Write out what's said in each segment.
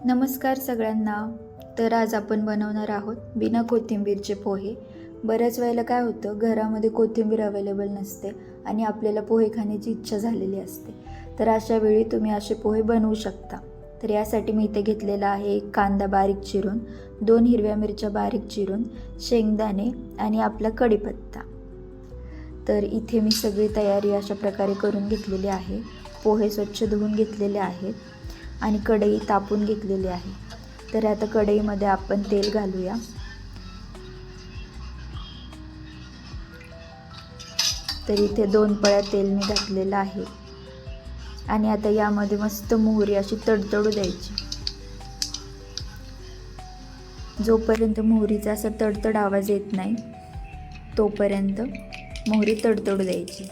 नमस्कार सगळ्यांना. तर आज आपण बनवणार आहोत बिना कोथिंबीरचे पोहे. बऱ्याच वेळेला काय होतं, घरामध्ये कोथिंबीर अवेलेबल नसते आणि आपल्याला पोहे खाण्याची इच्छा झालेली असते. तर अशा वेळी तुम्ही असे पोहे बनवू शकता. तर यासाठी मी इथे घेतलेला आहे एक कांदा बारीक चिरून, 2 हिरव्या मिरच्या बारीक चिरून, शेंगदाणे आणि आपला कढीपत्ता. तर इथे मी सगळी तयारी अशा प्रकारे करून घेतलेली आहे. पोहे स्वच्छ धुवून घेतलेले आहेत आणि कढई तापून घेतलेली आहे. तर आता कढईमध्ये आपण तेल घालूया. तर इथे 2 पळ्या तेल मी घातलेलं आहे आणि आता यामध्ये मस्त मोहरी अशी तडतडू द्यायची. जोपर्यंत मोहरीचा असा तडतड आवाज येत नाही तोपर्यंत मोहरी तडतडू द्यायची.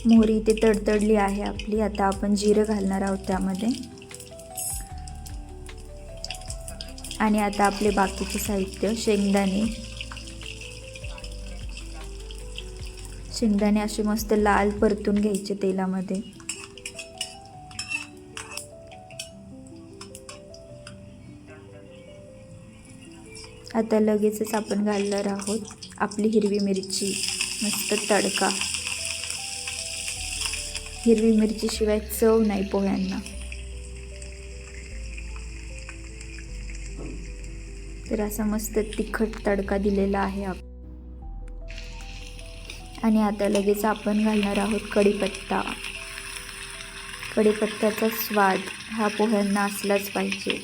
मोहरी इथे तडतडली आहे आपली. आता आपण जिरं घालणार आहोत त्यामध्ये आणि आता आपले बाकीचे साहित्य शेंगदाणे असे मस्त लाल परतून घ्यायचे तेलामध्ये. आता लगेचच आपण घालणार आहोत आपली हिरवी मिरची. मस्त तडका. हिरवी मिरची शिवाय चव नाही पोह्यांना. तर असा मस्त तिखट तडका दिलेला आहे आणि आता लगेच आपण घालणार आहोत कढीपत्ता. कढीपत्त्याचा स्वाद हा पोह्यांना असलाच पाहिजे.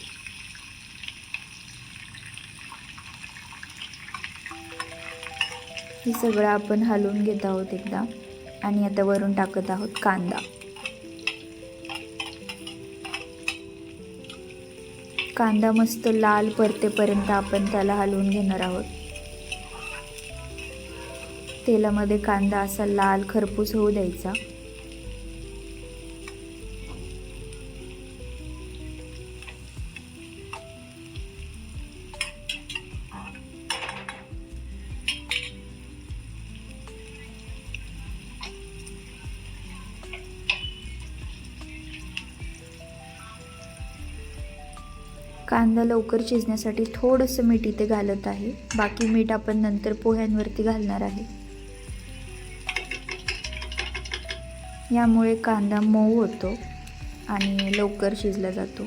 हे सगळं आपण हलवून घेत आहोत एकदा आणि आता वरून टाकत आहोत कांदा. कांदा मस्त लाल परतेपर्यंत आपण त्याला हलवून घेणार आहोत. तेलामध्ये कांदा असा लाल खरपूस होऊ द्यायचा. कांदा लवकर शिजण्यासाठी थोडंसं मीठ इथे घालत आहे. बाकी मीठ आपण नंतर पोह्यांवरती घालणार आहे. यामुळे कांदा मऊ होतो आणि लवकर शिजला जातो.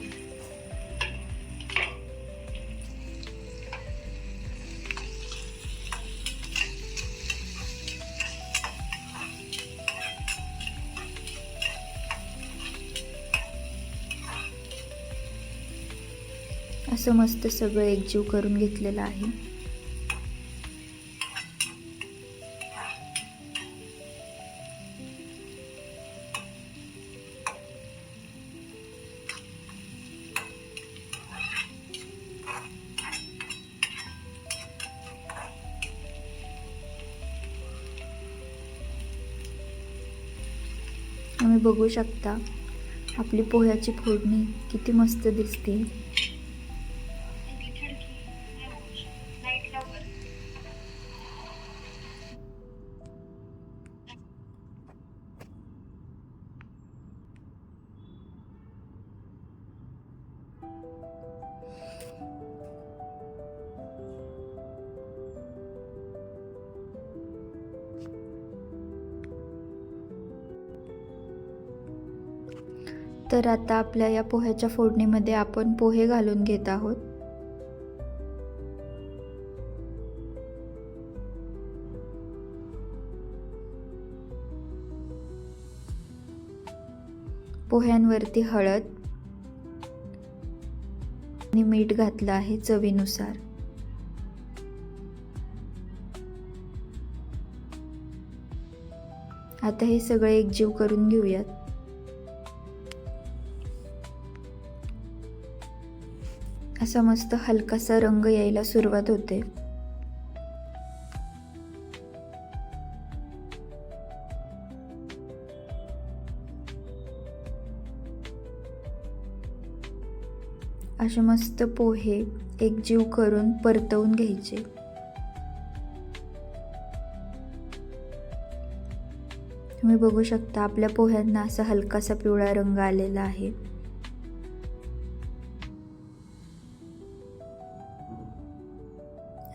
असं मस्त सगळं एकजीव करून घेतलेलं आहे. तुम्ही बघू शकता आपली पोह्याची फोडणी किती मस्त दिसते. तर आता आपल्या या पोह्याच्या फोडणीमध्ये आपण पोहे घालून घेत आहोत. पोह्यांवरती हळद आणि मीठ घातलं आहे चवीनुसार. आता हे सगळे एकजीव करून घेऊयात. असा मस्त हलकासा रंग यायला सुरुवात होते. असे मस्त पोहे एकजीव करून परतवून घ्यायचे. तुम्ही बघू शकता आपल्या पोह्यांना असा हलकासा पिवळा रंग आलेला आहे.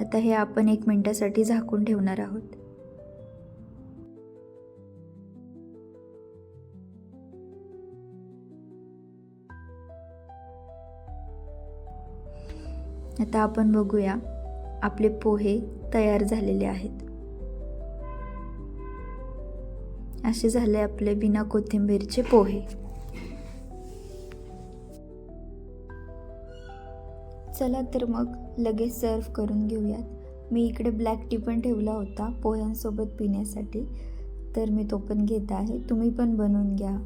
आता हे आपण 1 मिनिटासाठी झाकून ठेवणार आहोत. आता आपण बघूया आपले पोहे तयार झालेले आहेत. असे झाले आपले बिना कोथिंबीरचे पोहे. चला तर मग लगेच सर्व करून घेऊयात. मी इकडे ब्लॅक टी पण ठेवला होता पोह्यांसोबत पिण्यासाठी, तर मी तो पण घेत आहे. तुम्ही पण बनवून घ्या.